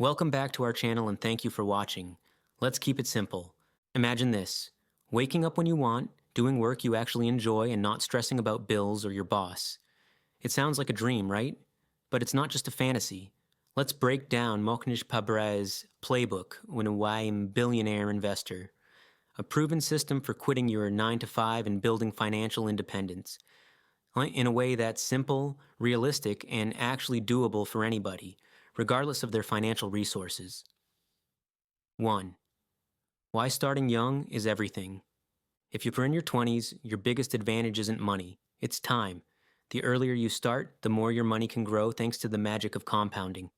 Welcome back to our channel and thank you for watching. Let's keep it simple. Imagine this: waking up when you want, doing work you actually enjoy, and not stressing about bills or your boss. It sounds like a dream, right? But it's not just a fantasy. Let's break down Mohnish Pabrai's playbook when I'm billionaire investor. A proven system for quitting your 9 to 5 and building financial independence in a way that's simple, realistic, and actually doable for anybody, regardless of their financial resources. 1. Why starting young is everything. If you're in your 20s, your biggest advantage isn't money, it's time. The earlier you start, the more your money can grow thanks to the magic of compounding.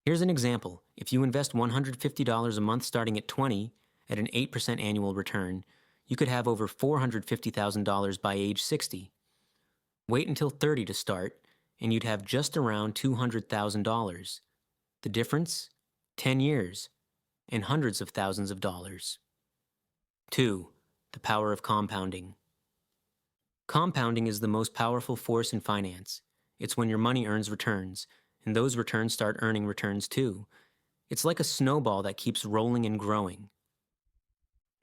Here's an example. If you invest $150 a month starting at 20 at an 8% annual return, you could have over $450,000 by age 60. Wait until 30 to start, and you'd have just around $200,000. The difference? 10 years, and hundreds of thousands of dollars. 2. The power of compounding. Compounding is the most powerful force in finance. It's when your money earns returns, and those returns start earning returns too. It's like a snowball that keeps rolling and growing.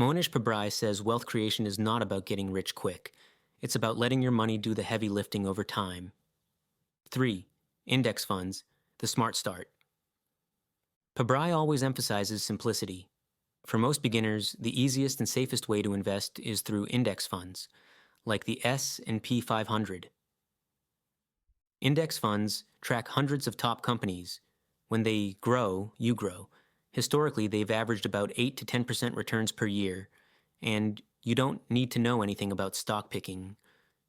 Mohnish Pabrai says wealth creation is not about getting rich quick. It's about letting your money do the heavy lifting over time. 3. Index funds, the smart start. Pabrai always emphasizes simplicity. For most beginners, the easiest and safest way to invest is through index funds, like the S&P 500. Index funds track hundreds of top companies. When they grow, you grow. Historically, they've averaged about 8 to 10% returns per year, and you don't need to know anything about stock picking.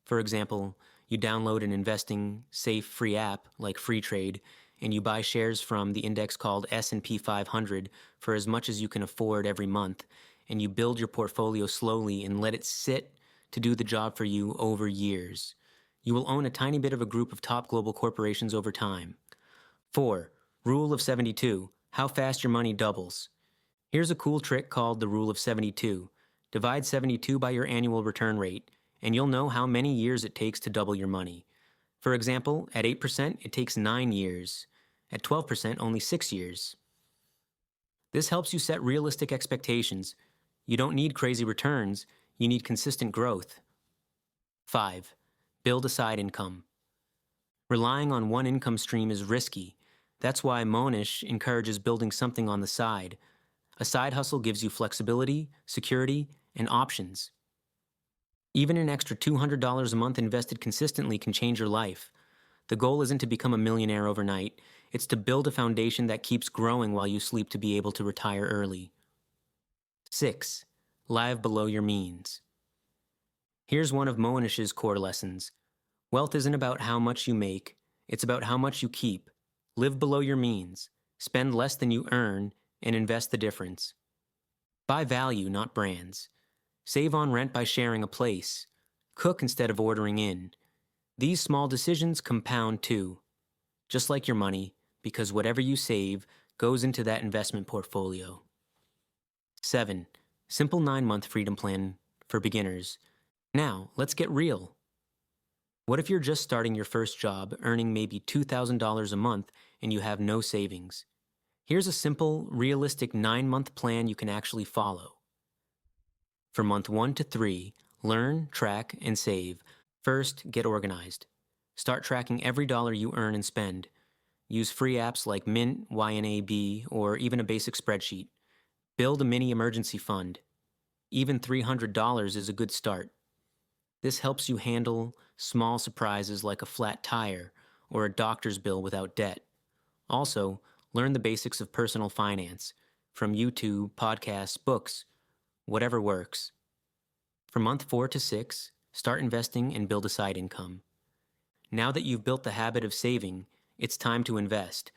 For example, you download an investing, safe, free app like Freetrade, and you buy shares from the index called S&P 500 for as much as you can afford every month, and you build your portfolio slowly and let it sit to do the job for you over years. You will own a tiny bit of a group of top global corporations over time. 4. Rule of 72. How fast your money doubles. Here's a cool trick called the Rule of 72. Divide 72 by your annual return rate, and you'll know how many years it takes to double your money. For example, at 8%, it takes 9 years. At 12%, only 6 years. This helps you set realistic expectations. You don't need crazy returns, you need consistent growth. 5. Build a side income. Relying on one income stream is risky. That's why Mohnish encourages building something on the side. A side hustle gives you flexibility, security, and options. Even an extra $200 a month invested consistently can change your life. The goal isn't to become a millionaire overnight. It's to build a foundation that keeps growing while you sleep to be able to retire early. 6. Live below your means. Here's one of Mohnish's core lessons. Wealth isn't about how much you make. It's about how much you keep. Live below your means. Spend less than you earn and invest the difference. Buy value, not brands. Save on rent by sharing a place. Cook instead of ordering in. These small decisions compound too. Just like your money, because whatever you save goes into that investment portfolio. 7. Simple 9-month freedom plan for beginners. Now, let's get real. What if you're just starting your first job, earning maybe $2,000 a month, and you have no savings? Here's a simple, realistic 9-month plan you can actually follow. For month 1 to 3, learn, track, and save. First, get organized. Start tracking every dollar you earn and spend. Use free apps like Mint, YNAB, or even a basic spreadsheet. Build a mini emergency fund. Even $300 is a good start. This helps you handle small surprises like a flat tire or a doctor's bill without debt. Also, learn the basics of personal finance from YouTube, podcasts, books, whatever works. For month 4 to 6, start investing and build a side income. Now that you've built the habit of saving, it's time to invest.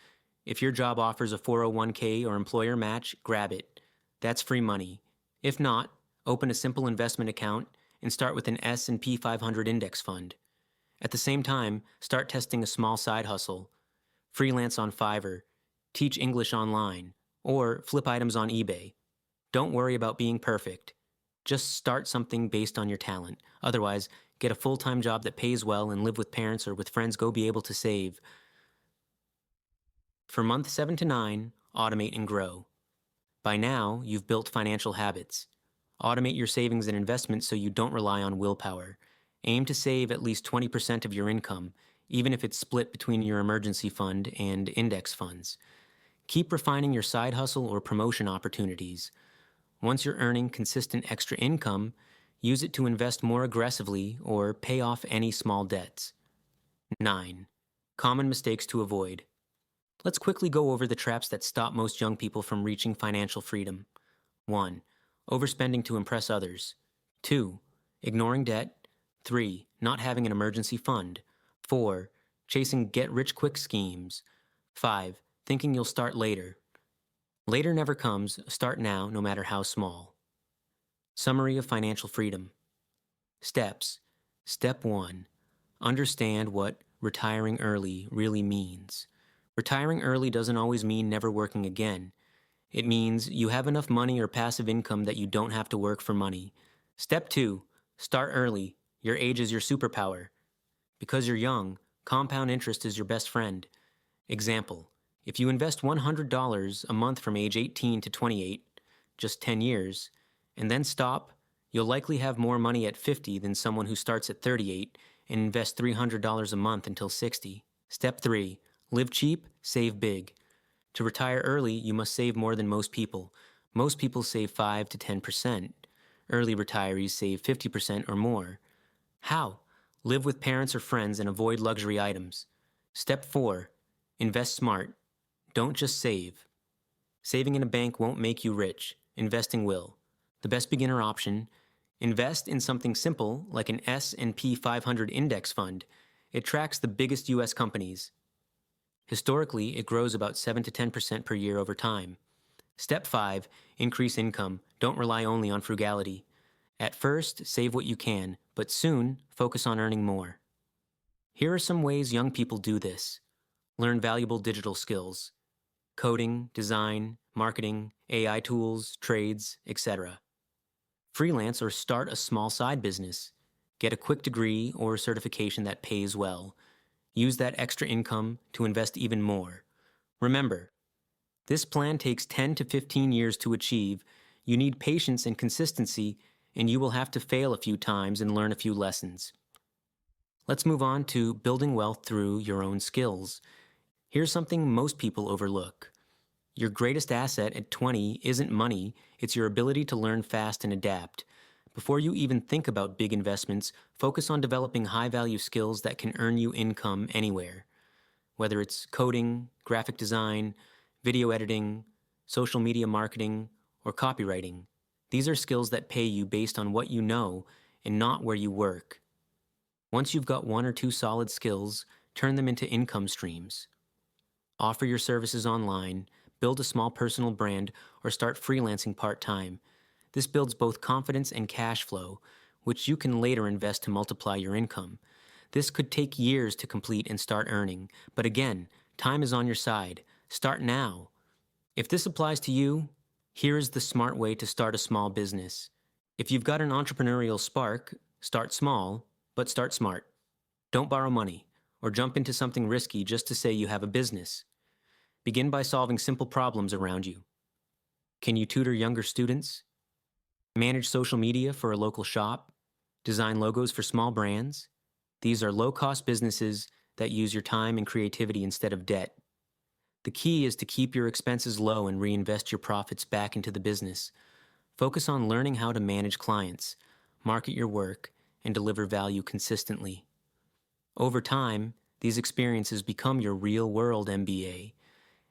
If your job offers a 401k or employer match, grab it. That's free money. If not, open a simple investment account and start with an S&P 500 index fund. At the same time, start testing a small side hustle. Freelance on Fiverr, teach English online, or flip items on eBay. Don't worry about being perfect. Just start something based on your talent. Otherwise, get a full-time job that pays well and live with parents or with friends. Go be able to save. For month 7 to 9, automate and grow. By now, you've built financial habits. Automate your savings and investments so you don't rely on willpower. Aim to save at least 20% of your income, even if it's split between your emergency fund and index funds. Keep refining your side hustle or promotion opportunities. Once you're earning consistent extra income, use it to invest more aggressively or pay off any small debts. 9. Common mistakes to avoid. Let's quickly go over the traps that stop most young people from reaching financial freedom. 1. Overspending to impress others. 2. Ignoring debt. 3. Not having an emergency fund. 4. Chasing get-rich-quick schemes. 5. Thinking you'll start later. Later never comes. Start now, no matter how small. Summary of financial freedom. Steps. Step 1. Understand what retiring early really means. Retiring early doesn't always mean never working again. It means you have enough money or passive income that you don't have to work for money. Step 2. Start early. Your age is your superpower. Because you're young, compound interest is your best friend. Example: if you invest $100 a month from age 18 to 28, just 10 years, and then stop, you'll likely have more money at 50 than someone who starts at 38 and invests $300 a month until 60. Step 3. Live cheap, save big. To retire early, you must save more than most people. Most people save 5 to 10%. Early retirees save 50% or more. How? Live with parents or friends and avoid luxury items. Step 4. Invest smart. Don't just save. Saving in a bank won't make you rich. Investing will. The best beginner option: invest in something simple like an S&P 500 index fund. It tracks the biggest U.S. companies. Historically, it grows about 7 to 10% per year over time. Step 5. Increase income. Don't rely only on frugality. At first, save what you can, but soon, focus on earning more. Here are some ways young people do this. Learn valuable digital skills: coding, design, marketing, AI tools, trades, etc. Freelance or start a small side business. Get a quick degree or certification that pays well. Use that extra income to invest even more. Remember, this plan takes 10 to 15 years to achieve. You need patience and consistency, and you will have to fail a few times and learn a few lessons. Let's move on to building wealth through your own skills. Here's something most people overlook. Your greatest asset at 20 isn't money, it's your ability to learn fast and adapt. Before you even think about big investments, focus on developing high-value skills that can earn you income anywhere. Whether it's coding, graphic design, video editing, social media marketing, or copywriting, these are skills that pay you based on what you know and not where you work. Once you've got 1 or 2 solid skills, turn them into income streams. Offer your services online, build a small personal brand, or start freelancing part-time. This builds both confidence and cash flow, which you can later invest to multiply your income. This could take years to complete and start earning, but again, time is on your side. Start now. If this applies to you, here is the smart way to start a small business. If you've got an entrepreneurial spark, start small, but start smart. Don't borrow money or jump into something risky just to say you have a business. Begin by solving simple problems around you. Can you tutor younger students? Manage social media for a local shop? Design logos for small brands? These are low-cost businesses that use your time and creativity instead of debt. The key is to keep your expenses low and reinvest your profits back into the business. Focus on learning how to manage clients, market your work, and deliver value consistently. Over time, these experiences become your real-world MBA,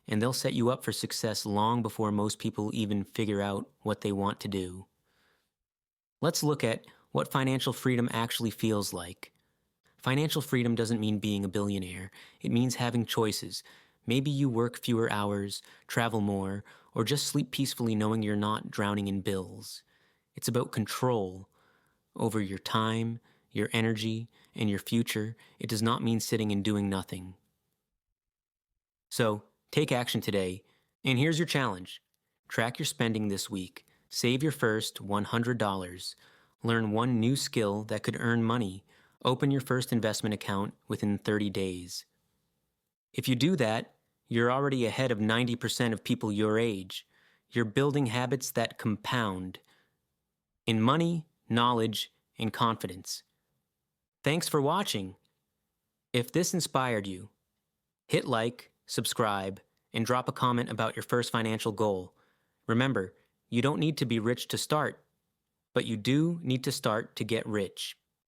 and they'll set you up for success long before most people even figure out what they want to do. Let's look at what financial freedom actually feels like. Financial freedom doesn't mean being a billionaire. It means having choices. Maybe you work fewer hours, travel more, or just sleep peacefully knowing you're not drowning in bills. It's about control over your time, your energy, and your future. It does not mean sitting and doing nothing. So, take action today, and here's your challenge. Track your spending this week. Save your first $100. Learn 1 new skill that could earn money. Open your first investment account within 30 days. If you do that, You're already ahead of 90% of people your age. You're building habits that compound in money, knowledge, and confidence. Thanks for watching. If this inspired you, hit like, subscribe, and drop a comment about your first financial goal. Remember, you don't need to be rich to start, but you do need to start to get rich.